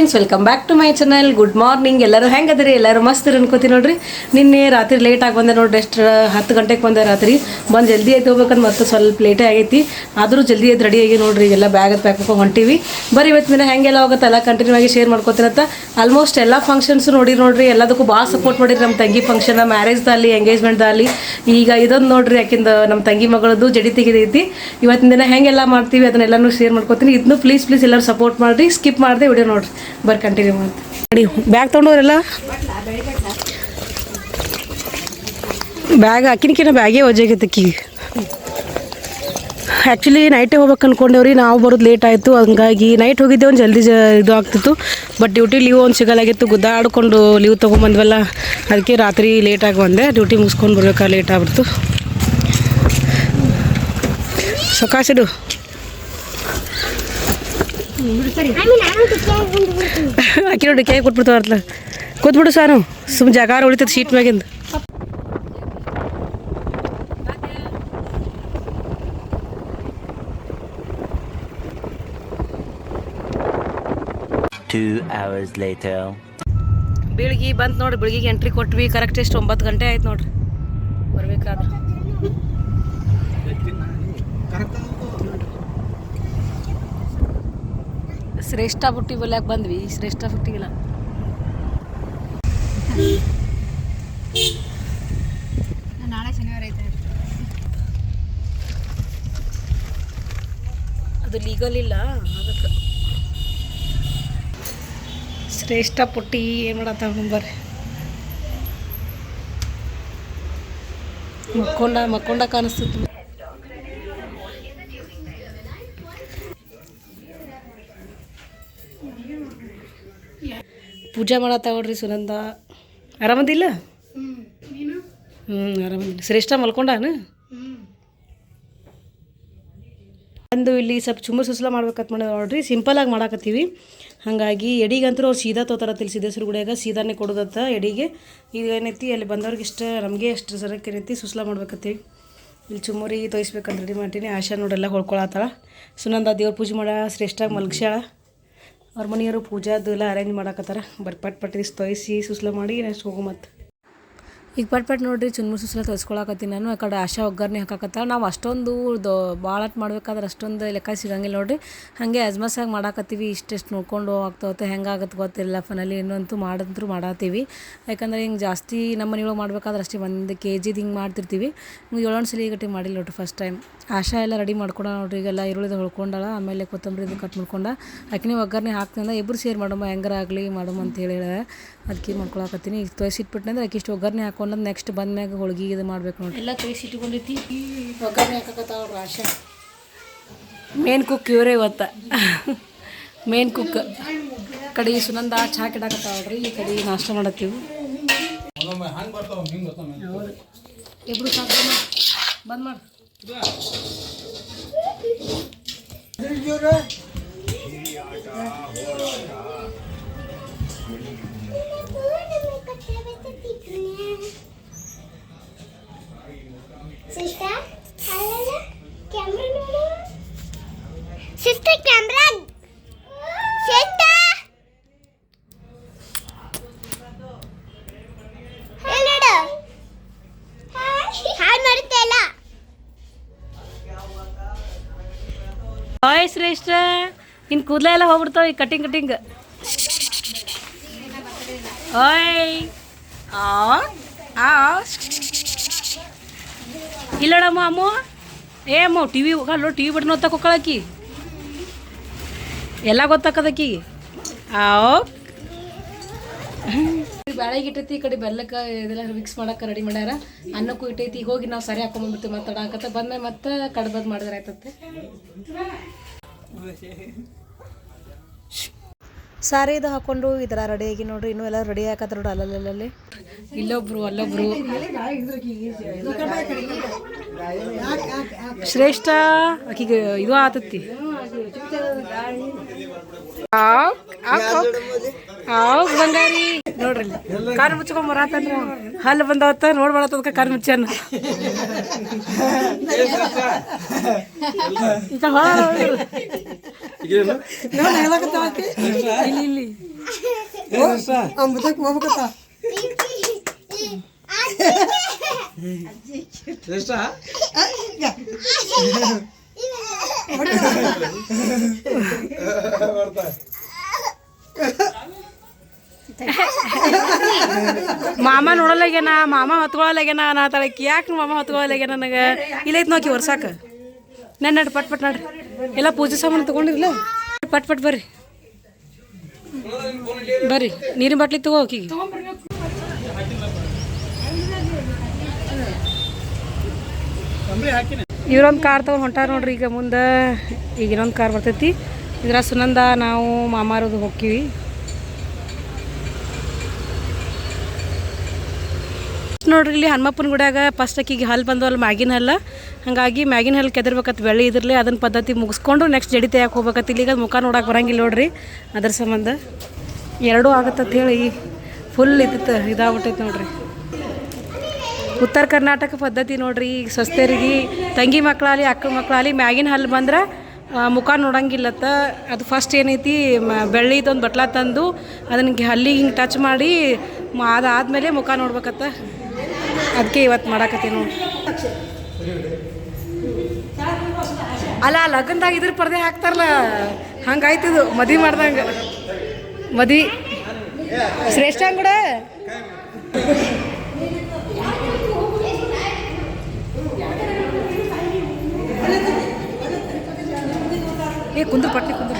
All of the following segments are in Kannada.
Friends, welcome back to my channel. Good morning. ಎಲ್ಲರೂ ಹೆಂಗದ್ರಿ? ಎಲ್ಲರೂ ಮಸ್ತ್ ಅನ್ಕೋತೀನಿ ನೋಡ್ರಿ. ನಿನ್ನೆ ರಾತ್ರಿ ಲೇಟಾಗಿ ಬಂದೆ ನೋಡ್ರಿ. ಎಷ್ಟು 10 ಗಂಟೆಗೆ ಬಂದೆ ರಾತ್ರಿ. ಬಂದು ಜಲ್ದಿ ಎದ್ದು ಹೋಗ್ಬೇಕಂದ್ರೆ ಮತ್ತೆ ಸ್ವಲ್ಪ ಲೇಟೇ ಆಗೈತಿ. ಆದರೂ ಜಲ್ದಿ ಎದ್ದು ರೆಡಿ ಆಗಿ ನೋಡ್ರಿ. ಎಲ್ಲ ಬ್ಯಾಗ್ ಪ್ಯಾಕ್ ಹಾಕೋ ಹೊಂಟಿವಿ. ಬರೀ ಇವತ್ತು ದಿನ ಹೆಂಗೆಲ್ಲ ಹೋಗುತ್ತೆ ಎಲ್ಲ ಕಂಟಿನ್ಯೂ ಆಗಿ ಶೇರ್ ಮಾಡ್ಕೋತೀನಂತ. ಆಲ್ಮೋಸ್ಟ್ ಎಲ್ಲ ಫಂಕ್ಷನ್ಸ್ ನೋಡ್ರಿ ಎಲ್ಲದಕ್ಕೂ ಭಾಳ ಸಪೋರ್ಟ್ ಮಾಡಿರಿ. ನಮ್ಮ ತಂಗಿ ಫಂಕ್ಷನ್, ಮ್ಯಾರೇಜ್ದಲ್ಲಿ, ಎಂಗೇಜ್ಮೆಂಟ್ದಲ್ಲಿ. ಈಗ ಇದೊಂದು ನೋಡ್ರಿ, ಯಾಕಿಂದ ನಮ್ಮ ತಂಗಿ ಮಗಳದ್ದು ಜಡಿ ತೆಗೆದೈತಿ. ಇವತ್ತಿನ ದಿನ ಹೆಂಗೆಲ್ಲ ಮಾಡ್ತೀವಿ ಅದನ್ನೆಲ್ಲನೂ ಶೇರ್ ಮಾಡ್ಕೋತೀನಿ. ಇದನ್ನು ಪ್ಲೀಸ್ ಎಲ್ಲರೂ ಸಪೋರ್ಟ್ ಮಾಡಿರಿ. ಸ್ಕಿಪ್ ಮಾಡಿದೆ ವಿಡಿಯೋ ನೋಡ್ರಿ. ಬರ್ ಕಂಟಿನ್ಯೂ ಮಾಡಿ ನೋಡಿ. ಬ್ಯಾಗ್ ತೊಗೊಂಡವ್ರೆಲ್ಲ ಬ್ಯಾಗ್ ಹಾಕಿನಕಿನ ಬ್ಯಾಗೇ ವಜಾಗೈತಕ್ಕಿ. ಆ್ಯಕ್ಚುಲಿ ನೈಟೇ ಹೋಗ್ಬೇಕು ಅಂದ್ಕೊಂಡೇವ್ರಿ. ನಾವು ಬರೋದು ಲೇಟ್ ಆಯಿತು. ಹಂಗಾಗಿ ನೈಟ್ ಹೋಗಿದ್ದೆ, ಒಂದು ಜಲ್ದಿ ಇದು ಆಗ್ತಿತ್ತು. ಬಟ್ ಡ್ಯೂಟಿ ಲೀವ್ ಒಂದು ಸಿಗಲಾಗಿತ್ತು. ಗುದ್ದಾಡ್ಕೊಂಡು ಲೀವ್ ತೊಗೊಂಬಂದ್ವಲ್ಲ, ಅದಕ್ಕೆ ರಾತ್ರಿ ಲೇಟಾಗಿ ಬಂದೆ. ಡ್ಯೂಟಿ ಮುಗಿಸ್ಕೊಂಡು ಬರ್ಬೇಕಾದ್ರೆ ಲೇಟ್ ಆಗ್ಬಿಡ್ತು. ಸೊಕಾಸಿಡು ಆಕಿ ನೋಡಿ ಕೈ ಕೊಟ್ಬಿಡ್ತಾವಲ್ಲ. ಕೂತ್ಬಿಡು ಸಾರು, ಸುಮ್ಮನೆ ಜಗಾರ ಉಳಿತದೆ ಶೀಟ್ ಮ್ಯಾಗಿಂದ. ಬೆಳಿಗ್ಗೆ ಬಂತು ನೋಡ್ರಿ. ಬೆಳಿಗ್ಗೆ ಎಂಟ್ರಿ ಕೊಟ್ವಿ. ಕರೆಕ್ಟ್ ಎಷ್ಟು 9 ಗಂಟೆ ಆಯ್ತು ನೋಡ್ರಿ ಬರ್ಬೇಕಾದ್ರೆ. ಶ್ರೇಷ್ಠ ಬುಟ್ಟಿ ಬಲ್ಯಾಕ ಬಂದ್ವಿ. ಶ್ರೇಷ್ಠ ಬುಟ್ಟಿಗಿಲ್ಲ, ನಾಳೆ ಶನಿವಾರ ಐತೆ. ಅದು ಲೀಗಲ್ ಇಲ್ಲ ಅದಕ್ಕೆ. ಶ್ರೇಷ್ಠ ಪುಟ್ಟಿ ಏನು ಮಾಡತ್ತ ಬರ್ರಿ. ಮಕ್ಕೊಂಡ ಕಾಣಿಸ್ತಿತ್ತು. ಪೂಜೆ ಮಾಡತ್ತ ನೋಡ್ರಿ. ಸುನಂದ ಆರಾಮದಿಲ್ಲ? ಆರಾಮದಿಲ್ಲ. ಶ್ರೇಷ್ಠ ಮಲ್ಕೊಂಡಾನ. ಒಂದು ಇಲ್ಲಿ ಸ್ವಲ್ಪ ಚುಮ್ಮರ್ ಸುಸ್ಲ ಮಾಡ್ಬೇಕಂತ ಮಾಡಿದ ನೋಡ್ರಿ. ಸಿಂಪಲಾಗಿ ಮಾಡಾಕತ್ತೀವಿ. ಹಾಗಾಗಿ ಎಡಿಗಂತೂ ಅವ್ರು ಸೀದಾ ತೋತಾರತ್ತಿಲ್ಲ. ಸಿದ್ದೇಶ್ವರ ಗುಡಿಯಾಗ ಸೀದಾನೇ ಕೊಡೋದತ್ತ ಎಡಿಗೆ. ಈಗ ಏನೈತಿ ಅಲ್ಲಿ ಬಂದವ್ರಿಗೆ ಇಷ್ಟ, ನಮಗೆ ಎಷ್ಟು ಸರಕ್ಕೆ ಏನೈತಿ ಸುಸ್ಲ ಮಾಡ್ಬೇಕತ್ತೀವಿ. ಇಲ್ಲಿ ಚುಮ್ಮರಿ ತೋಯಿಸ್ಬೇಕಂತ ರೆಡಿ ಮಾಡ್ತೀನಿ. ಆಶಾ ನೋಡೆಲ್ಲ ಹೊಳ್ಕೊಳತ್ತಾಳ. ಸುನಂದ ದೇವ್ರ ಪೂಜೆ ಮಾಡ, ಶ್ರೇಷ್ಠಾಗಿ ಮಲ್ಗ್ಸ್ಯಾಳ. ಅವ್ರ ಮನೆಯವರು ಪೂಜಾದು ಎಲ್ಲ ಅರೇಂಜ್ ಮಾಡಾಕತ್ತಾರ. ಪಟ್ ತೋಯಿಸಿ ಸುಸ್ಲ ಮಾಡಿ ನೆಕ್ಸ್ಟ್ ಹೋಗು. ಮತ್ತು ಈಗ ಪಟ್ ನೋಡ್ರಿ ಚುನ್ಮುರ್ ಸುಸ್ಲ ತೋರಿಸ್ಕೊಳಕತ್ತೀನಿ ನಾನು. ಆ ಕಡೆ ಆಶಾ ಒಗ್ಗರಣೆ ಹಾಕಾಕತ್ತಾಳ. ನಾವು ಅಷ್ಟೊಂದು ಭಾಳಟ್ ಮಾಡ್ಬೇಕಾದ್ರೆ ಅಷ್ಟೊಂದು ಲೆಕ್ಕ ಸಿಗಂಗಿಲ್ಲ ನೋಡ್ರಿ. ಹಾಗೆ ಅಜ್ಮಸಾಗಿ ಮಾಡಾಕತ್ತೀವಿ. ಇಷ್ಟೆಷ್ಟು ನೋಡ್ಕೊಂಡು ಆಗ್ತಾವತ್ತೆ. ಹೆಂಗಾಗತ್ತೆ ಗೊತ್ತಿಲ್ಲ. ಫನಲ್ಲಿ ಇನ್ನಂತೂ ಮಾಡತ್ತೀವಿ. ಯಾಕಂದ್ರೆ ಹಿಂಗೆ ಜಾಸ್ತಿ ನಮ್ಮ ಮನೆಯೊಳಗೆ ಮಾಡ್ಬೇಕಾದ್ರೆ ಅಷ್ಟೇ 1 kg ಹಿಂಗೆ ಮಾಡ್ತಿರ್ತೀವಿ. ಹಿಂಗೆ 7 ಸಲ ಗಟ್ಟಿ ಮಾಡಿಲ್ಲ ನೋಡ್ರಿ ಫಸ್ಟ್ ಟೈಮ್. ಆಶಾ ಎಲ್ಲ ರೆಡಿ ಮಾಡ್ಕೊಂಡ ನೋಡ್ರಿ. ಈಗೆಲ್ಲ ಈರುಳ್ಳಿದ ಹೊಳ್ಕೊಂಡಾಳ. ಆಮೇಲೆ ಕೊತ್ತಂಬರಿ ಇದು ಕಟ್ ಮಾಡ್ಕೊಂಡ. ಆಕಿನೇ ಒಗ್ಗರಣೆ ಹಾಕ್ತಂದ್ರೆ ಇಬ್ಬರು ಸೇರಿ ಮಾಡಮ್ಮ, ಹೆಂಗಾರ ಆಗಲಿ ಮಾಡಮ್ಮ ಅಂತ ಹೇಳಿ ಅದಕ್ಕೆ ಮಾಡ್ಕೊಳಕತ್ತೀನಿ. ಈಗ ತೋರಿಸಿಟ್ಬಿಟ್ಟಂದ್ರೆ ಆಕೆ ಇಷ್ಟು ಒಗ್ಗರಣೆ ಹಾಕೊಂಡು ನೆಕ್ಸ್ಟ್ ಬಂದ್ಮ್ಯಾಗ ಹೋಳ್ಗೆ ಇದು ಮಾಡ್ಬೇಕು ನೋಡಿ. ಎಲ್ಲ ತೋರಿಸಿಟ್ಕೊಂಡೈತಿ. ಒಗ್ಗರಣೆ ಹಾಕಕತ್ತಾವ್ರಿ ಆಶಾ. ಮೇನ್ ಕುಕ್ ಇವರೇ ಇವತ್ತ. Main cook. ಕಡೆ ಸುನಂದ ಚಹಾ ಕಿಡಾಕತ್ತಾವ್ರಿ. ಈ ಕಡೆ ನಾಷ್ಟ ಮಾಡತ್ತೀವಿ. ಹೌದು, ಇಬ್ರು ಸಾಕು. ಬಂದ್ ಮಾಡಿ. ಹಾಯ್ ಶ್ರೇಷ್ಠ, ಇನ್ನು ಕೂದಲ ಎಲ್ಲ ಹೋಗ್ಬಿಡ್ತಾವ ಈ ಕಟಿಂಗ್. ಓಯ್ ಇಲ್ಲಡಮ್ಮ ಅಮ್ಮ. ಅಮ್ಮ ಟಿ ವಿ ಅಲ್ಲೋ, ಟಿ ವಿ ಬಟನ್ ಓದ್ತಾ ಹೋಗ್ಕಳಕಿ. ಎಲ್ಲ ಗೊತ್ತಾಕದಕ್ಕಿ. ಬ್ಯಾಳೆಗೆ ಇಟ್ಟೈತಿ. ಈ ಕಡೆ ಬೆಲ್ಲಕ್ಕೆ ಇದೆಲ್ಲ ಮಿಕ್ಸ್ ಮಾಡಕ್ಕೆ ರೆಡಿ ಮಾಡ್ಯಾರ. ಅನ್ನಕ್ಕೂ ಇಟ್ಟೈತಿ. ಹೋಗಿ ನಾವು ಸರಿ ಹಾಕೊಂಡ್ಬಂದ್ಬಿಡ್ತೀವಿ. ಮಾತಾಡಕತ್ತ ಬಂದ್ಮೇಲೆ ಮತ್ತೆ ಕಡ್ಬದ್ ಮಾಡಿದ್ರೆ ಆಯ್ತತ್ತೆ. ಸಾರಿ ಇದು ಹಾಕೊಂಡು ಈ ಥರ ರೆಡಿಯಾಗಿ ನೋಡ್ರಿ. ಇನ್ನೂ ಎಲ್ಲ ರೆಡಿ ಹಾಕತ್ತ ನೋಡ್ರಿ. ಅಲ್ಲಲ್ಲಿ ಇಲ್ಲೊಬ್ರು ಅಲ್ಲೊಬ್ರು. ಶ್ರೇಷ್ಠ ಆಕಿಗೆ ಇದು ಆತತ್ತಿ. ಬಂಗಾರಿ ನೋಡ್ರಿ ಕಾರ್ ಮುಚ್ಕೊಂಡ್ ಬರತ್ತನ್ರಿ ಹಲ್ಲು ಬಂದವತ್ತ ನೋಡ್ಬಾರತ್ತದ ಕಾರ್ ಮುಚ್ಚನ ಇಲ್ಲಿ ಅಮೃತಕ್ಕೆ ಹೋಗ್ಬೇಕತ್ತ ಮಾಮ ನೋಡಲ್ಲಾಗ್ಯಾನ ಮಾಮ ಹೊತ್ಕೊಳಲ್ಲಾಗ್ಯಾನ ನಾ ತಳಕಿ ಯಾಕೆ ಮಾಮ ಹೊತ್ಕೊಳಲ್ಲಾಗ್ಯಾನ ನನಗೆ ಇಲ್ಲೈತ್ ನೋಕಿ ವರ್ಷಾಕ ನಡ್ರಿ ಪಟ್ ಪಟ್ ನಡ್ರಿ ಎಲ್ಲ ಪೂಜೆ ಸಾಮಾನು ತೊಗೊಂಡಿರ್ಲ ಪಟ್ ಪಟ್ ಬರ್ರಿ ಬರ್ರಿ ನೀರಿನ ಬಾಟ್ಲಿ ತಗೋ ಆಕಿಗೆ ಇವ್ರೊಂದು ಕಾರ್ ತೊಗೊಂಡು ಹೊಂಟಾರ ನೋಡ್ರಿ ಈಗ ಮುಂದೆ ಈಗ ಇನ್ನೊಂದು ಕಾರ್ ಬರ್ತೈತಿ ಇದ್ರ ಸುನಂದ ನಾವು ಮಾಮಾರದು ಹೋಗ್ತೀವಿ ನೋಡ್ರಿ ಇಲ್ಲಿ ಹನುಮಪ್ಪನ ಗುಡಿಯಾಗ ಫಸ್ಟ್ ಆಕಿಗೆ ಹಲ್ಲು ಬಂದವಲ್ಲ ಮ್ಯಾಗಿನ ಹಲ್ಲ ಹಾಗಾಗಿ ಮ್ಯಾಗಿನ ಹಲ್ಲು ಕೆದರ್ಬೇಕತ್ತು ಬೆಳ್ಳಿ ಇದ್ರಲ್ಲೇ ಅದನ್ನ ಪದ್ಧತಿ ಮುಗಿಸ್ಕೊಂಡು ನೆಕ್ಸ್ಟ್ ಜಡಿ ತೆಗಿಯಕ್ಕೆ ಹೋಗ್ಬೇಕತ್ತು ಇಲ್ಲಿಗ ಮುಖ ನೋಡಕ್ಕೆ ಬರಂಗಿಲ್ಲ ನೋಡ್ರಿ ಅದ್ರ ಸಂಬಂಧ ಎರಡೂ ಆಗತ್ತಂತ ಹೇಳಿ ಫುಲ್ ಇದಾಗ್ಬಿಟ್ಟೈತೆ ನೋಡ್ರಿ ಉತ್ತರ ಕರ್ನಾಟಕ ಪದ್ಧತಿ ನೋಡ್ರಿ ಈಗ ಸ್ವಸ್ಥರಿಗೆ ತಂಗಿ ಮಕ್ಕಳಾಗಲಿ ಅಕ್ಕ ಮಕ್ಕಳಾಗಲಿ ಮ್ಯಾಗಿನ ಹಲ್ಲು ಬಂದ್ರೆ ಮುಖ ನೋಡಂಗಿಲ್ಲತ್ತ ಅದು ಫಸ್ಟ್ ಏನೈತಿ ಬೆಳ್ಳಿದೊಂದು ಬಟ್ಲ ತಂದು ಅದನ್ನ ಹಲ್ಲಿಗೆ ಹಿಂಗೆ ಟಚ್ ಮಾಡಿ ಅದಾದಮೇಲೆ ಮುಖ ನೋಡ್ಬೇಕತ್ತ ಅದಕ್ಕೆ ಇವತ್ತು ಮಾಡಾಕತ್ತಿ ನೋಡಿ ಅಲ್ಲ ಲಗ್ನದಾಗ ಇದ್ರ ಪರ್ದೆ ಹಾಕ್ತಾರಲ್ಲ ಹಂಗಾಯ್ತದು ಮದ್ವೆ ಮಾಡ್ದಂಗೆ ಮದ್ವೆ ಶ್ರೇಷ್ಠ ಕೂಡ ಏ ಕುಂದ್ರ ಪಟ್ಟಿ ಕುಂದ್ರ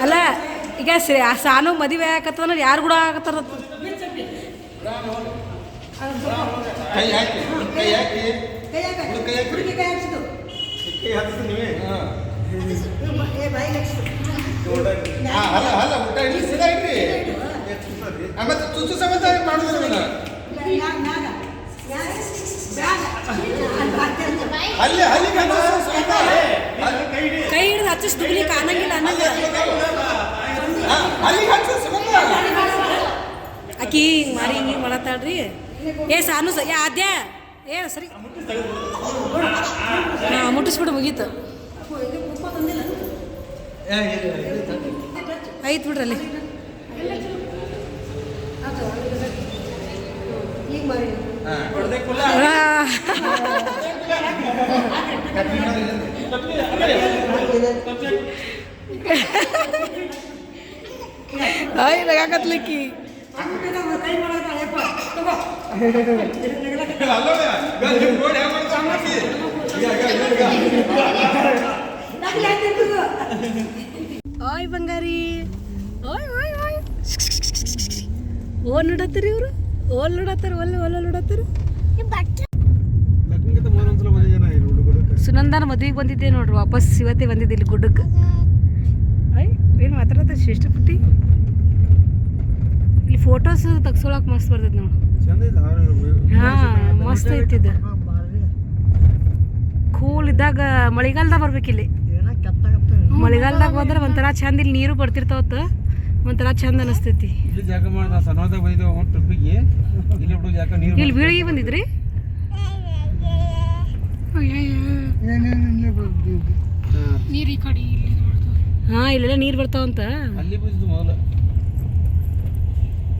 ಅಲ್ಲ ಈಗ ಸಾನು ಮದುವೆ ಆಗತ್ತಂದ್ರೆ ಯಾರು ಕೂಡ ಆಗತ್ತಾರ ಕೈ ಹಿಡಿದು ಹಚ್ಚಿಸ್ ದುಗ್ಲಿ ಕಾಣಂಗಿಲ್ಲ ಅನ್ನಂಗ ಆಕಿ ಹಿಂಗೆ ಮಾರಿ ಹಿಂಗೆ ಮಾಡತ್ತಾಳ್ರಿ ಏ ಸಾನು ಅದ್ಯ ಏ ಸರಿ ಹಾಂ ಮುಟ್ಟಿಸ್ಬಿಡು ಮುಗೀತು ಐತ್ ಬಿಡ್ರಲ್ಲಿ ay nagkakatliki ay ಬಂಗಾರಿ ಓಯ್ ಓಯ್ ಓಯ್ ಓಲ್ ನೋಡತ್ತೀರಿ ಇವರು ಓಲ್ ನೋಡತ್ತಾರ ಒಲ್ಲ ನೋಡತ್ತಾರ ಸುನಂದನ ಮದುವೆಗೆ ಬಂದಿದ್ದೆ ನೋಡ್ರಿ ವಾಪಸ್ ಇವತ್ತೇ ಬಂದಿದ್ದೆ ಇಲ್ಲಿ ಗುಡ್ಡಕ್ಕೆ ಅಯ್ಯ ಏನು ಮಾತಾಡತ್ತ ಶ್ರೇಷ್ಠಪಟ್ಟಿ ಇಲ್ಲಿ ಫೋಟೋಸ್ ತೆಗ್ಸೋಳಕ್ಕೆ ಮಸ್ತ್ ಬರ್ತೈತೆ ನೋಡಿ ಹಾಂ ಮಸ್ತ್ ಐತಿದ್ದು ಕೂಲ್ ಇದ್ದಾಗ ಮಳೆಗಾಲದಾಗ ಬರ್ಬೇಕಿಲ್ಲಿ ಮಳೆಗಾಲದಾಗ ಬಂದ್ರೆ ಒಂಥರ ಚಂದ ಇಲ್ಲಿ ನೀರು ಬರ್ತಿರ್ತಾವತ್ತ ಒಂಥರ ಚಂದ ಅನಿಸ್ತೈತಿ ಇಲ್ಲಿ ಬೀಳಿಗೆ ಬಂದಿದ್ರಿ ನೀರು ಈ ಕಡೆ ಹಾಂ ಇಲ್ಲೆಲ್ಲ ನೀರು ಬರ್ತಾವಂತ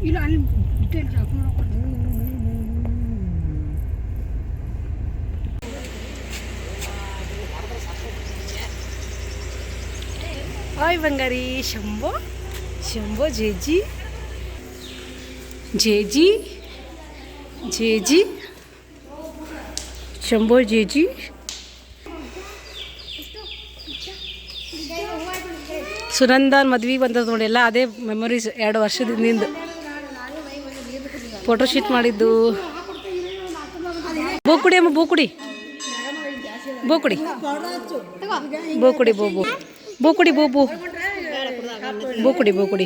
ಇಲ್ಲ ಅಲ್ಲಿ ಹಾಯ್ ಬಂಗಾರಿ ಶಂಭೋ ಶಂಭೋ ಜೇಜಿ ಜೇಜಿ ಜೇಜಿ ಶಂಭೋ ಜೇಜಿ ಸುನಂದನ್ ಮದ್ವೆಗೆ ಬಂದದ ನೋಡಿ ಎಲ್ಲ ಅದೇ ಮೆಮೊರೀಸ್ 2 ವರ್ಷದಿಂದ ಫೋಟೋ ಶೂಟ್ ಮಾಡಿದ್ದು ಬೋಕುಡಿ ಅಮ್ಮ ಬೋಕುಡಿ ಬೋಕುಡಿ ಬೋಕುಡಿ ಬೋಬು ಬೋಕುಡಿ ಬೋಬು ಬೋಕುಡಿ ಬೋಕುಡಿ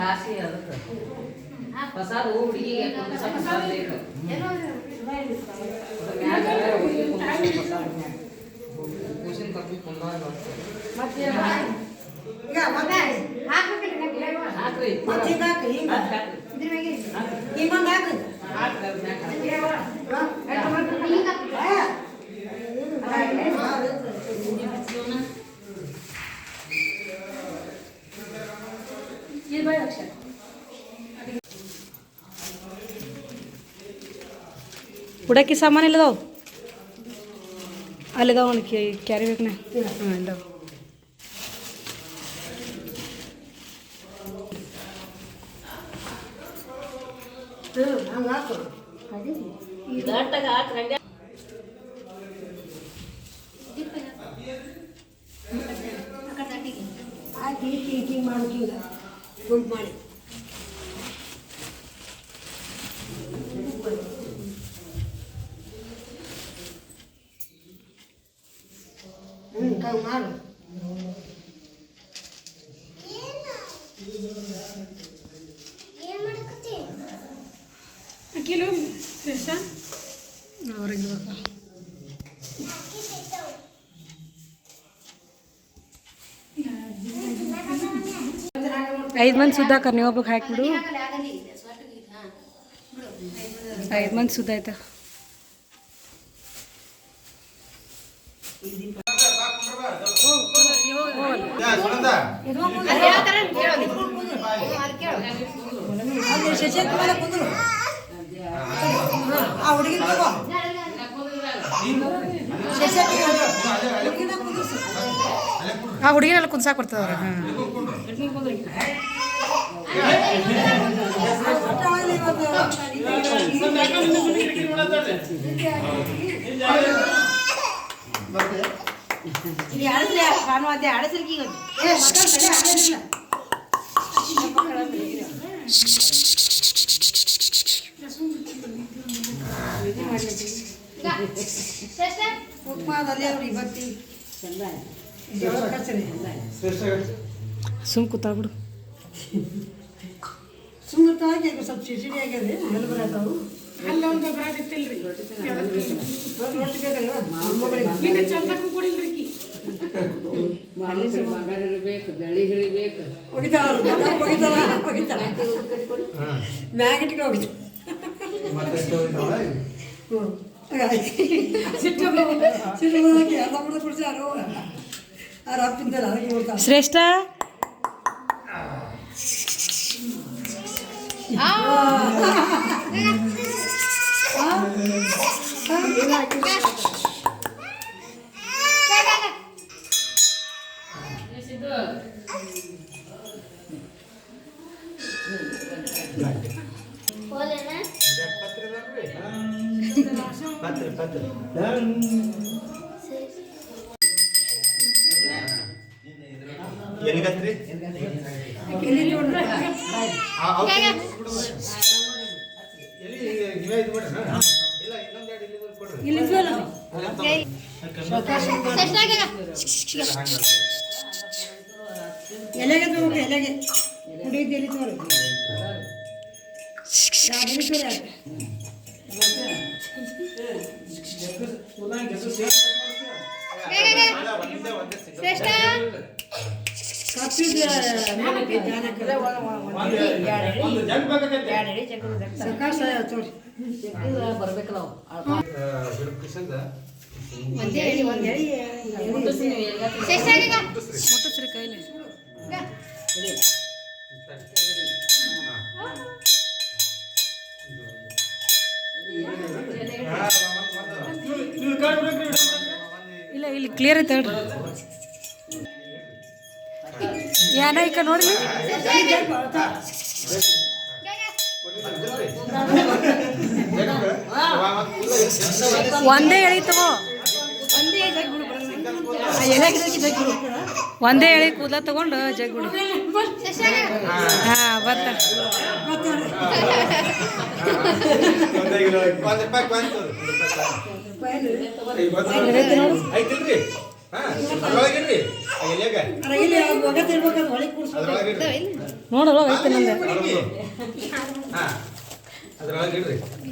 ಹಾಸಿ ಅದಕ್ಕೆ ಪ್ರಸಾದ ಹುಡುಗಿಗೆ ಪ್ರಸಾದ ಬೇಕು ಕೂಸಿನ ಕರ್ಕೊಂಡು ಕುಂದಾಗ ಹಾಕ್ರಿ ಉಡಕ್ಕಿ ಸಾಮಾನು ಇಲ್ಲದಾವು ಅಲ್ಲಿದಾವ ಒಂದು ಕ್ಯಾರಿ ಬೇಕನ ಹಾಂ ಇಲ್ಲದಾವ ಮಾಡಿ ಮಾಡು ಕಿಲೋ ಅವ್ರಿಗೆ 5 ಮಂದಿ ಸುದ್ದಾಕ ನೀವು ಒಬ್ಬಕ್ಕೆ ಹಾಕಿಬಿಡು 5 ಮಂದಿ ಸುದ್ದ ಆಯ್ತಾ ಆ ಹುಡುಗಿನೆಲ್ಲ ಕುಂದ್ಸಾಕ್ ಬರ್ತದ ಸುಮ್ ಕೂತಾಗ್ಬಿಡು ಸುಮ್ಮನೆ ಸ್ವಲ್ಪ ಸಿಡಿ ಆಗ್ಯದ ಮೇಲೆ ಬರತ್ತಾವು ಅಲ್ಲ ಒಂದು ಬರಾದಿತ್ತಿಲ್ರಿ ರೊಟ್ಟಿ ಬೇಕಲ್ವ ಚಂದಕ್ಕೂ ಕೊಡಿಲ್ರಿ ಬೇಕು ಬೆಳಿ ಹಿಡಿಬೇಕು ಹೋಗಿತಾಳ ಮ್ಯಾಗಿಟ್ಟಿಗೆ ಹೋಗಿತ್ತು ಸಿಟ್ಟು ಎಲ್ಲ ಕೂಡ ಕುಡಿಸಾರು ಅವ್ರ ಅಪ್ಪಿಂದಲ್ಲ ಅದಕ್ಕೆ ಕೊಡ್ತಾರೆ ಶ್ರೇಷ್ಠ ಎಲ್ಲಿಗತ್ರಿ ಎಲೆಗೆ ತಗೋಬೇಕು ಎಲೆಗೆ ಕುಡಿದು ಎಲ್ಲಿ ತಗೋರಿ ಬರ್ಬೇಕಲ್ಲ ಮುಟ್ಟಿಸ್ರಿ ಕೈಲಿ ಇಲ್ಲ ಇಲ್ಲಿ ಕ್ಲಿಯರ್ ಐತೆ ಹೇಳ್ರಿ ಯಾನ ಈಗ ನೋಡಿ ಒಂದೇ ಎಳಿ ತಗೋ ಒಂದೇ ಎಳಿ ಕೂದಲ ತಗೊಂಡು ಜಗ್ಬಿಡು ಹಾಂ ಬರ್ತಾ ನೋಡಲ್ಲ ಐತೆ ನಂದು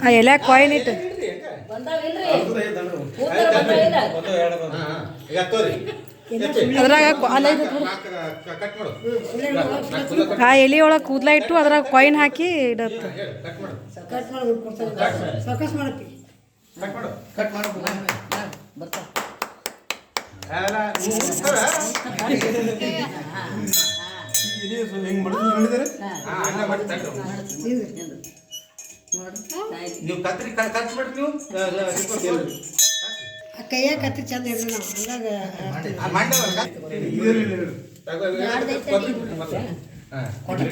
ಆ ಎಲೆ ಕಾಯಿನ್ ಇಟ್ಟು ಅದ್ರಾಗ ಆ ಎಲೆ ಒಳಗೆ ಕೂದಲ ಇಟ್ಟು ಅದ್ರಾಗ ಕಾಯಿನ್ ಹಾಕಿ ಇಡತ್ತೆ ಕಟ್ ಮಾಡಿ ಕೊಡ್ತಾರೆ ಸಾವಕಾಶ ಮಾಡತ್ತಿ ನೀವು ಕತ್ರಿ ಕತ್ ಬಿಡ್ರಿ ನೀವು ಕೈಯಾಗ ಕತ್ತಿ ಚಂದ ಹಿಡಿದು ನಾವು ಹಂಗಾಗಿ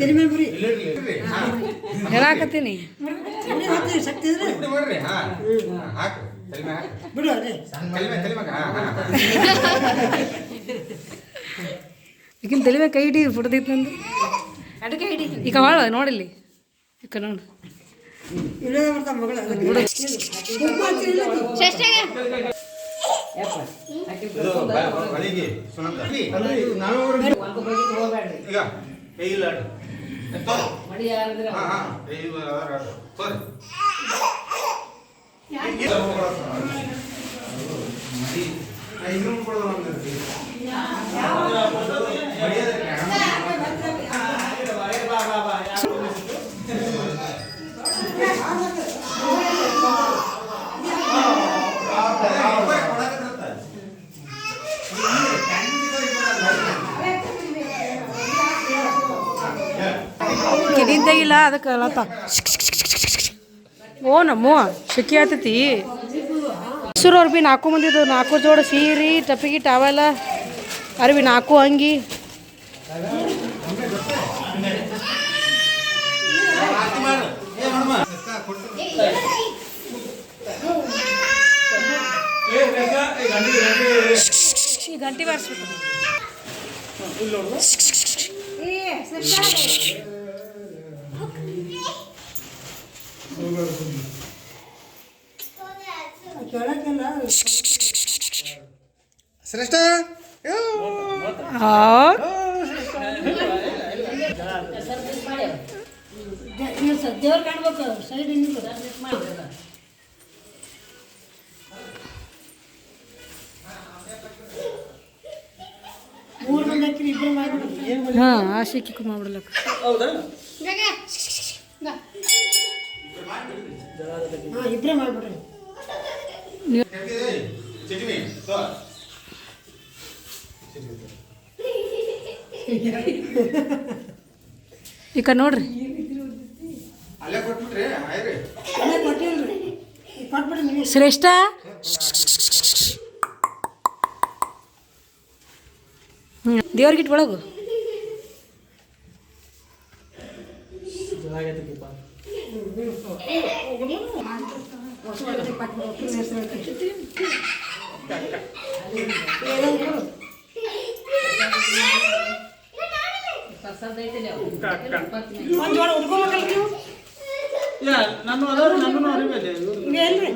ತೆರಿ ಮೇಲೆ ಬರೀ ಹೇಳಾಕತ್ತೀನಿ ಶಕ್ತಿ ಇದ್ರೆ ಬಿಡು ಅದೇ ಈಗಿನ ತಲೆ ಮೇಲೆ ಕೈ ಹಿಡಿ ಫುಡ್ದೈತೆ ನಂದು ಅದಕ್ಕೆ ಹಿಡಿ ಈಗ ಭಾಳ ನೋಡಿಲ್ಲಿ ಈಗ ನೋಡು ಇಲ್ಲೇ ಬರ್ತಾ ಮಗಳ ಕೆಡಿದ್ದಾಗಿಲ್ಲ ಅದಕ್ಕೆ ಲತ್ತ ಓ ನಮ್ಮು ಶೆಕಿ ಆತೈತಿ ಹೆಸರವ್ರು ಭೀ 4 ಮಂದಿದ್ದು 4 ಜೋಡ ಸೀರೆ ಟಪಿಗೆ ಟಾವೆಲ್ಲ ಅರ್ವಿ 4 ಅಂಗಿ ಈ ಗಂಟೆ ಬಾರಿಸ್ಬೇಕು ಶ್ರೇಷ್ಠ ದೇವ್ರು ಕಾಣ್ಬೇಕು ಸೈಡ್ ಮೂರು ಮಂದಿ ಹಾಕಿರಿ ಇಬ್ಬರು ಮಾಡ್ಬಿಡ್ರಿ ಹಾಂ ಆ ಶೆಕಿ ಮಾಡ್ಬಿಡ್ಲಕ್ಕ ಹಾಂ ಇಬ್ಬರೇ ಮಾಡ್ಬಿಡ್ರಿ ಈಗ ನೋಡ್ರಿ ಅಲ್ಲೇ ಕೊಟ್ಬಿಟ್ರಿ ಆಯ್ರಿ ಅಲ್ಲೇ ಕೊಟ್ಟಿಲ್ರಿ ಕೊಟ್ಬಿಡ್ರಿ ನೀವು ಶ್ರೇಷ್ಠ ದೇವ್ರಿಗಿಟ್ಟು ಒಳಗು ಒಂದು ಜೋಳ ಉಟ್ಕೋಬೇಕಲ್ಲ ನೀವು ನಾನು ಅದಾವ್ರಿ ನನ್ನೂ ಅರಿಬೇಲೆ ಇಲ್ರಿ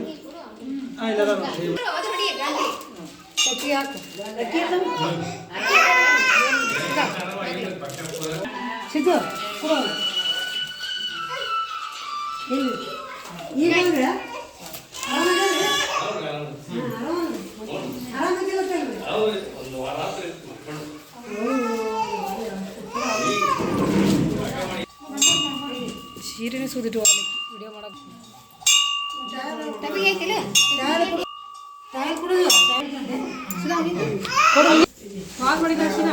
ಅಕ್ಕಿ ಹಾಕು ಅಕ್ಕಿ ಸಿದ್ದು ಕೊಡು ಇಲ್ಲಿ ಈಗ ಅಂದ್ರೆ ಸೀರೆನೇ ಸೂದಿಟ್ಟು ವಿಡಿಯೋ ಮಾಡಕ್ಕೆ ಕಾಲ್ ಮಾಡಿ ಕಳ್ಸಿನ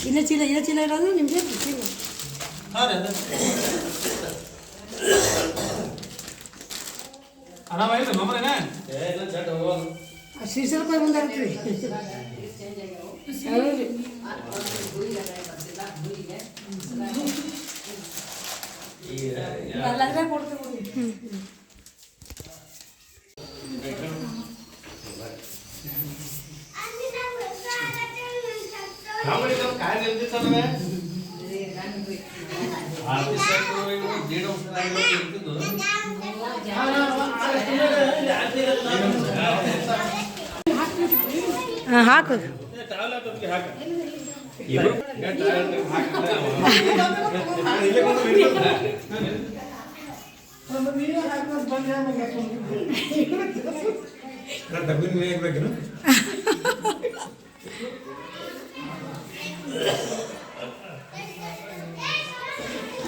ಇಲ್ಲ ಚೀಲ ಇರೋದು ನಿಮಗೆ ಚೀಲ ಆರಾಮಾಗಿಲ್ಲ ಮಾಮನೇನ ಶ್ರೀ ರೂಪಾಯಿ ಬಂದಾಗ್ತೀವಿ ಕೊಡ್ತೀವಿ ಹಾಂ ಹಾಕು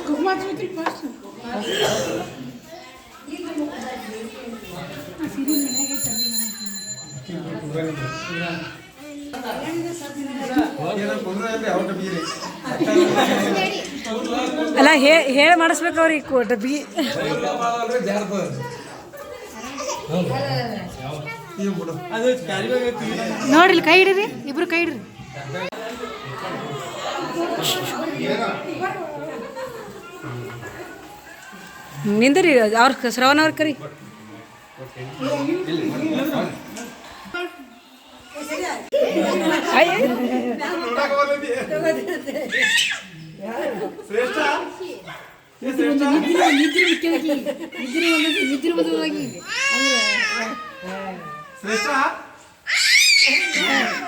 ಕುಂಕುಮ ಹಚ್ಬೇಕ್ರಿ ಫಸ್ಟ್ ಅಲ್ಲ ಹೇಳಿ ಮಾಡಿಸ್ಬೇಕು ಅವ್ರಿಗೆ ಡಬ್ಬಿ ನೋಡ್ರಿ ಕೈ ಹಿಡೀರಿ ಇಬ್ರು ಕೈ ಹಿಡ್ರಿ ನಿಂದ್ರಿ ಅವ್ರ ಶ್ರವಣ ಅವ್ರ ಕರಿ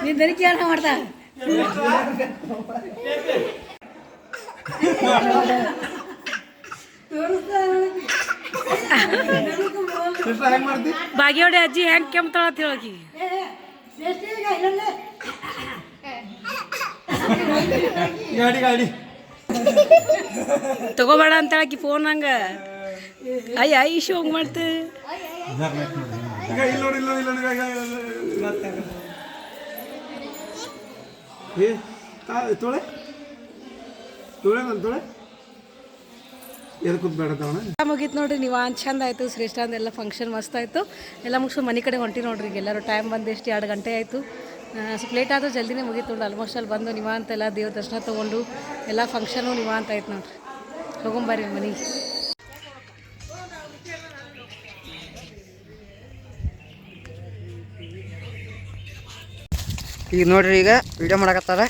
ನೀನ್ ದನಿಕೆ ಯಾರ ಮಾಡ್ತಾ ಬಾಗಿಯೋಡೆ ಅಜ್ಜಿ ಹೆಂಗ್ ಕೆಮ್ತಾಳ ಅಂತ ಹೇಳಕಿ ಗಾಡಿ ತಗೋಬೇಡ ಅಂತ ಹೇಳಕಿ ಫೋನ್ ಹಂಗ ಅಯ್ಯ ಇಶು ಹಂಗ್ ಮಾಡ್ತೆ ತೊಳೆ ತೊಳೆ ನನ್ನ ತೊಳೆ ಎದಕ್ಕೆ ಬೇಡ ಮುಗೀತು ನೋಡ್ರಿ ನೀವು ಚಂದ ಆಯಿತು ಶ್ರೇಷ್ಠ ಅಂದೆಲ್ಲ ಫಂಕ್ಷನ್ ಮಸ್ತ್ ಆಯಿತು ಎಲ್ಲ ಮುಗಿಸ್ಕೊಂಡು ಮನೆ ಕಡೆ ಹೊಂಟಿ ನೋಡ್ರಿ ಈಗ ಎಲ್ಲರೂ ಟೈಮ್ ಬಂದು ಎಷ್ಟು 2 ಗಂಟೆ ಆಯಿತು ಸ್ವಲ್ಪ ಲೇಟ್ ಆದರೂ ಜಲ್ದಿನೇ ಮುಗೀತು ನೋಡ್ರಿ ಆಲ್ಮೋಸ್ಟ್ ಅಲ್ಲಿ ಬಂದು ನಿವಾಂತ ಎಲ್ಲ ದೇವ್ರ ದರ್ಶನ ತೊಗೊಂಡು ಎಲ್ಲ ಫಂಕ್ಷನು ನಿವಾಂತ ಆಯ್ತು ನೋಡ್ರಿ ಹೋಗೊಂಬರ್ರಿ ಮನೆಗೆ ಈಗ ನೋಡ್ರಿ ಈಗ ವಿಡಿಯೋ ಮಾಡಕತ್ತಾರ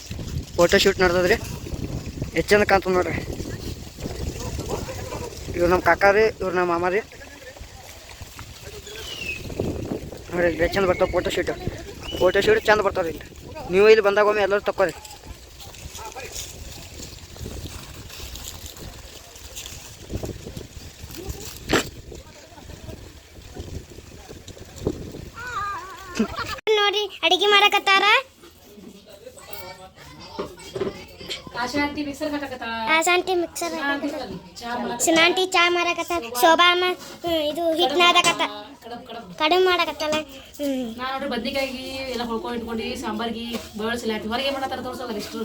ಫೋಟೋ ಶೂಟ್ ನಡೆದದ್ರಿ ಎಷ್ಟು ಚಂದ ಕಾಣ್ತದೆ ನೋಡ್ರಿ ಇವ್ರು ನಮ್ಮ ಕಾಕ ರೀ ಇವ್ರು ನಮ್ಮ ಮಾಮ ರೀ ನೋಡ್ರಿ ಎಷ್ಟು ಚಂದ ಬರ್ತಾವೆ ಫೋಟೋ ಶೂಟ್ ಚಂದ ಬರ್ತಾವ್ರಿ ಇಲ್ಲಿ ನೀವು ಇಲ್ಲಿ ಬಂದಾಗ ಒಮ್ಮೆ ಎಲ್ಲರೂ ತಕ್ಕೋರಿ ನೋಡಿ ಅಡಿಗೆ ಮಾಡಕತ್ತಾರ ಆಶಾಂಟಿ ಮಿಕ್ಸರ್ ಸಿನಾಂಟಿ ಚಾ ಮಾಡಕತ್ತ ಶೋಭಾ ಅಮ್ಮ ಇದು ಹಿಟ್ ನಾದಕತ್ತ ಕಡುಬು ಮಾಡಕತ್ತಲ್ಲ ನಾ ನೋಡ್ರಿ ಬದ್ನಿಕಾಯಿ ಎಲ್ಲ ಹೊಳ್ಕೊಂಡು ಇಟ್ಕೊಂಡು ಸಾಂಬಾರ್ಗಿ ಬೆಳಸಿಲ್ಲ ಹೊರಗೆ ಮಾಡತ್ತಾರ ತೋರ್ಸೋಲ್ಲ ಇಷ್ಟು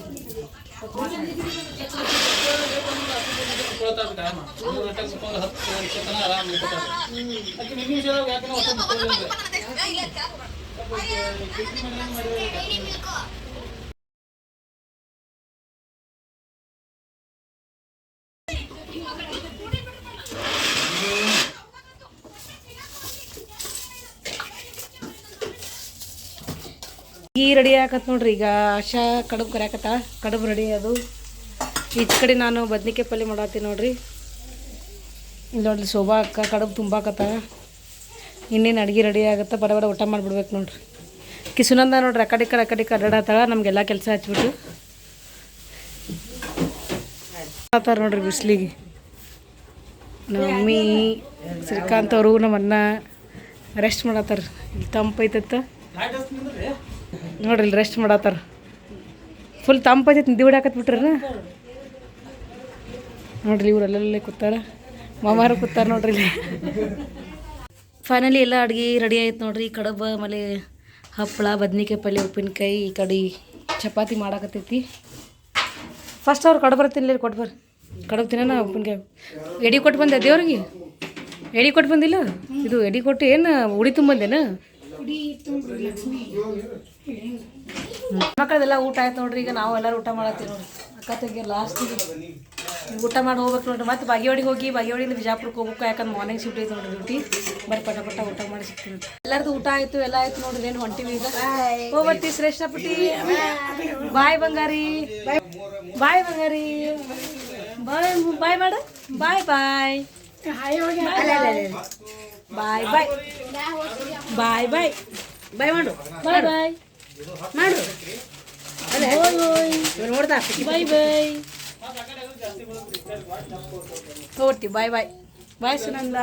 ಈ ರೆಡಿ ಆಗತ್ತೆ ನೋಡ್ರಿ ಈಗ ಆಶಾ ಕಡುಬು ಕರ್ಯಾಕತ್ತ ಕಡುಬು ರೆಡಿ ಅದು ಈಚ ಕಡೆ ನಾನು ಬದ್ನಿಕಾಯಿ ಪಲ್ಯ ಮಾಡತ್ತೀನಿ ನೋಡ್ರಿ ಇಲ್ಲಿ ನೋಡ್ರಿ ಶೋಭಾ ಅಕ್ಕ ಕಡುಬು ತುಂಬಾಕತ್ತ ಇನ್ನೇನು ಅಡುಗೆ ರೆಡಿ ಆಗುತ್ತೆ ಬಡ ಊಟ ಮಾಡಿಬಿಡ್ಬೇಕು ನೋಡ್ರಿ ಸುನಂದ ನೋಡ್ರಿ ಆ ಕಡೆ ಅಡ್ಡಾಡತ್ತಾಳ ನಮಗೆಲ್ಲ ಕೆಲಸ ಹಚ್ಬಿಟ್ಟು ಆತಾರ ನೋಡ್ರಿ ಬಿಸಿಲಿಗೆ ನಮ್ಮ ಮಮ್ಮಿ ಶ್ರೀಕಾಂತ್ ಅವರು ನಮ್ಮ ಅಣ್ಣ ರೆಸ್ಟ್ ಮಾಡತ್ತಾರ ಇಲ್ಲಿ ತಂಪೈತತ್ತ ನೋಡ್ರಿ ಇಲ್ಲಿ ರೆಸ್ಟ್ ಮಾಡತ್ತಾರ ಫುಲ್ ತಂಪೈತೈತಿ ನಿದ್ದೆ ಹೊಡ್ಯಾಕತ್ಬಿಟ್ರ ನೋಡ್ರಿ ಇವ್ರು ಅಲ್ಲಲ್ಲೇ ಕೂತಾರ ಮಾಮಾರು ಕೂತಾರ ನೋಡ್ರಿ ಇಲ್ಲಿ ಫೈನಲಿ ಎಲ್ಲ ಅಡುಗೆ ರೆಡಿ ಆಯ್ತು ನೋಡ್ರಿ ಕಡುಬು ಆಮೇಲೆ ಹಪ್ಪಳ ಬದ್ನಿಕಾಯಿ ಪಲ್ಯ ಉಪ್ಪಿನಕಾಯಿ ಈ ಕಡೆ ಚಪಾತಿ ಮಾಡಾಕತ್ತೈತಿ ಫಸ್ಟ್ ಅವ್ರು ಕಡುಬು ತಿನ್ನಲಿ ಕೊಟ್ಟು ಬರ್ರಿ ಕಡುಬು ತಿನ್ನೋಣ ಉಪ್ಪಿನಕಾಯಿ ಎಡಿ ಕೊಟ್ಟು ಬಂದೆ ದೇವ್ರಿಗೆ ಎಡಿ ಕೊಟ್ಟು ಬಂದಿಲ್ಲ ಇದು ಎಡಿ ಕೊಟ್ಟು ಏನು ಉಡಿ ತುಂಬಂದೇನ ಮಕ್ಕಳದೆಲ್ಲ ಊಟ ಆಯ್ತು ನೋಡ್ರಿ ಈಗ ನಾವು ಎಲ್ಲರೂ ಊಟ ಮಾಡತ್ತೀವಿ ನೋಡ್ರಿ ಅಕ್ಕ ತಂಗಿ ಲಾಸ್ಟಿಗೆ ಊಟ ಮಾಡಿ ಹೋಗ್ಬೇಕು ನೋಡ್ರಿ ಮತ್ತೆ ಬಾಗೇವಾಡಿಗೆ ಹೋಗಿ ಬಾಗೇವಾಡಿಯಿಂದ ಬಿಜಾಪುರಕ್ಕೆ ಹೋಗ್ಬೇಕು ಯಾಕಂದ್ರೆ ಮಾರ್ನಿಂಗ್ ಶಿಫ್ಟ್ ಐತೆ ನೋಡ್ರಿ ಡ್ಯೂಟಿ ಬರೀ ಪಟ ಊಟ ಮಾಡಿ ಸಿಗ್ತೀವಿ ಎಲ್ಲರದು ಊಟ ಆಯ್ತು ಎಲ್ಲ ಆಯ್ತು ನೋಡ್ರಿ ಏನು ಹೊಂಟಿವಿ ಈಗ ಹೋಗ್ಬರ್ತೀವಿ ಶ್ರೇಷ್ಠ ಪುಟ್ಟಿ ಬಾಯ್ ಬಂಗಾರಿ ಬಾಯ್ ಬಾಯ್ ಬಂಗಾರಿ ಬಾಯ್ ಬಾಯ್ ಮಾಡು ಬಾಯ್ ಬಾಯ್ ಬಾಯ್ ಬಾಯ್ ಬಾಯ್ ಬಾಯ್ ಬಾಯ್ ಮಾಡು ಬಾಯ್ ಬಾಯ್ ಮಾಡು ನೋಡ್ದಾ ಬಾಯ್ ಬಾಯ್ ಹೋಗ್ತೀವಿ ಬಾಯ್ ಬಾಯ್ ಬಾಯ್ ಸುನಂದ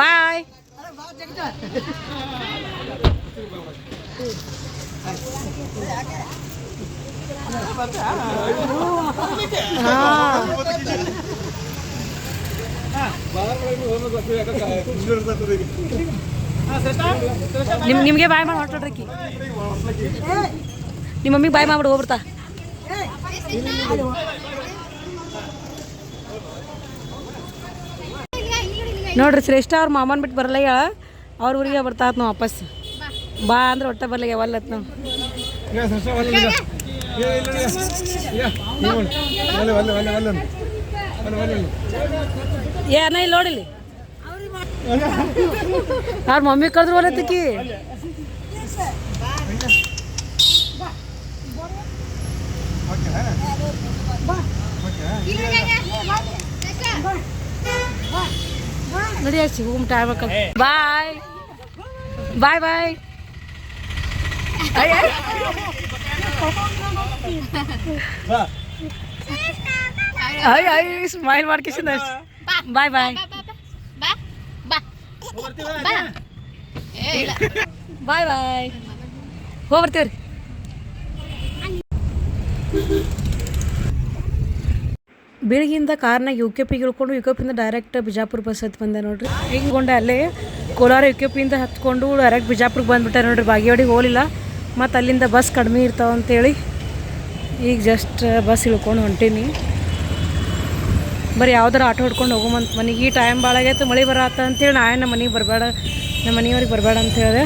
ಬಾಯ್ ನಿಮಗೆ ಬಾಯ್ ಮಾಡಿ ಹೊರಟೋಡ್ರಕ್ಕಿ ನಿಮ್ಮ ಮಮ್ಮಿಗೆ ಬಾಯ್ ಮಾಡ್ಬಿಡು ಹೋಗ್ಬಿಡ್ತಾ ನೋಡ್ರಿ ಶ್ರೇಷ್ಠ ಅವ್ರ ಮಾಮನ್ ಬಿಟ್ಟು ಬರಲ್ಲ ಅವ್ರ ಊರಿಗೆ ಬರ್ತಾತ್ ನಾವು ವಾಪಸ್ ಬಾ ಅಂದ್ರೆ ಹೊಟ್ಟೆ ಬರ್ಲಿಗೆ ಅವಲ್ಲತ್ ನಾವು ಏನ ಇಲ್ಲಿ ನೋಡಿಲಿ ಅವ್ರ ಮಮ್ಮಿ ಕಳೆದ್ರು ಬರತ್ತಕಿ ನಡಿ ಸಿಗು ಟೈಮ್ ಬಾಯ್ ಬಾಯ್ ಬಾಯ್ ಸ್ಮೈಲ್ ಮಾಡ್ಕಿಸಿದ ಬಾಯ್ ಬಾಯ್ ಬಾಯ್ ಬಾಯ್ ಹೋಗ್ಬರ್ತೀವ್ರಿ ಬೆಳಗ್ಗಿಂದ ಕಾರ್ನಾಗ UKPಗೆ ಇಳ್ಕೊಂಡು UKPಯಿಂದ ಡೈರೆಕ್ಟ್ ಬಿಜಾಪುರ ಬಸ್ ಹತ್ತು ಬಂದೆ ನೋಡ್ರಿ ಹಿಂಗೊಂಡೆ ಅಲ್ಲೇ ಕೋಲಾರ UKPಯಿಂದ ಹತ್ಕೊಂಡು ಡೈರೆಕ್ಟ್ ಬಿಜಾಪುರಕ್ಕೆ ಬಂದುಬಿಟ್ಟೆ ನೋಡ್ರಿ ಬಾಗೇವಾಡಿಗೆ ಹೋಗಲಿಲ್ಲ ಮತ್ತು ಅಲ್ಲಿಂದ ಬಸ್ ಕಡಿಮೆ ಇರ್ತಾವ ಅಂತೇಳಿ ಈಗ ಜಸ್ಟ್ ಬಸ್ ಇಳ್ಕೊಂಡು ಹೊಂಟೀನಿ ಬರೀ ಯಾವ್ದಾರು ಆಟೋ ಹೊಡ್ಕೊಂಡು ಹೋಗೋಮಂತ ಮನೆಗೆ ಈ ಟೈಮ್ ಭಾಳ ಆಗೈತೆ ಮಳೆ ಬರತ್ತ ಅಂತೇಳಿ ನಾ ನಮ್ಮ ಮನೆಗೆ ಬರಬೇಡ ನಮ್ಮ ಮನೆಯವ್ರಿಗೆ ಬರಬೇಡ ಅಂತ ಹೇಳಿದೆ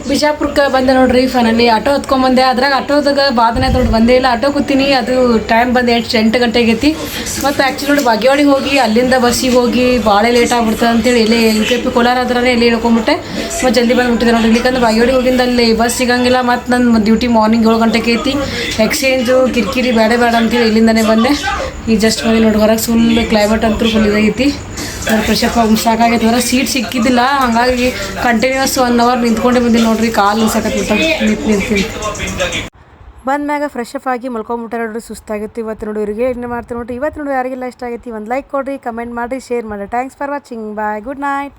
ಬಿಜಾಪುರಕ್ಕೆ ಬಂದೆ ನೋಡ್ರಿ ಫೈನಲಿ ಆಟೋ ಹತ್ಕೊಂಡ್ಬಂದೆ ಅದ್ರಾಗ ಆಟೋದಾಗ ಬಾದನೆ ದೊಡ್ಡ ಬಂದೇ ಇಲ್ಲ ಆಟೋ ಕೂತೀನಿ ಅದು ಟೈಮ್ ಬಂದು 8 ಗಂಟೆ ಆಗೈತಿ ಮತ್ತು ಆ್ಯಕ್ಚುಲಿ ನೋಡಿ ಬಾಗೇವಾಡಿಗೆ ಹೋಗಿ ಅಲ್ಲಿಂದ ಬಸ್ಸಿಗೆ ಹೋಗಿ ಭಾಳ ಲೇಟ್ ಆಗ್ಬಿಡ್ತದೆ ಅಂತೇಳಿ ಇಲ್ಲೇ UKP ಕೋಲಾರ ಆದ್ರೆ ಇಲ್ಲೇ ಇಳ್ಕೊಂಬಿಟ್ಟೆ ಮತ್ತು ಜಲ್ದಿ ಬಂದುಬಿಟ್ಟಿದೆ ನೋಡ್ರಿ ಇಲ್ಲಿಕಂದ್ರೆ ಬಾಗೇವಾಡಿಗೆ ಹೋಗಿಂದ ಅಲ್ಲಿ ಬಸ್ ಸಿಗಂಗಿಲ್ಲ ಮತ್ತು ನನ್ನ ಡ್ಯೂಟಿ ಮಾರ್ನಿಂಗ್ 7 ಗಂಟೆಗೆ ಐತಿ ಎಕ್ಸ್ಚೇಂಜು ಕಿರಿಕಿರಿ ಬೇಡ ಅಂತೇಳಿ ಇಲ್ಲಿಂದನೇ ಬಂದೆ ಈಗ ಜಸ್ಟ್ ಬಂದು ನೋಡಿ ಹೊರಗೆ ಫುಲ್ ಕ್ಲೈಮೇಟ್ ಅಂತೂ ಫುಲ್ ಇದಾಗೈತಿ ಫ್ರೆಶಪ್ ಸಾಕಾಗೈತೆ ಅಂದ್ರೆ ಸೀಟ್ ಸಿಕ್ಕಿದ್ದಿಲ್ಲ ಹಾಗಾಗಿ ಕಂಟಿನ್ಯೂಸ್ 1 ಅವರ್ ನಿಂತ್ಕೊಂಡೇ ಬಂದಿನಿ ನೋಡ್ರಿ ಕಾಲು ಸಾಕತ್ಬಿಟ್ಟು ನಿಂತು ಬಂದ್ಮ್ಯಾಗ ಫ್ರೆಶಪ್ ಆಗಿ ಮಲ್ಕೊಂಬಿಟ್ಟಾರೆ ನೋಡ್ರಿ ಸುಸ್ತಾಗಿತ್ತು ಇವತ್ತು ನೋಡಿ ಇವ್ರಿಗೆ ಏನು ಮಾಡ್ತೀವಿ ನೋಡ್ರಿ ಇವತ್ತು ನೋಡಿ ಯಾರಿಗೆಲ್ಲ ಇಷ್ಟ ಆಗೈತಿ ಒಂದು ಲೈಕ್ ಕೊಡ್ರಿ ಕಮೆಂಟ್ ಮಾಡಿರಿ ಶೇರ್ ಮಾಡಿರಿ thanks for watching bye good night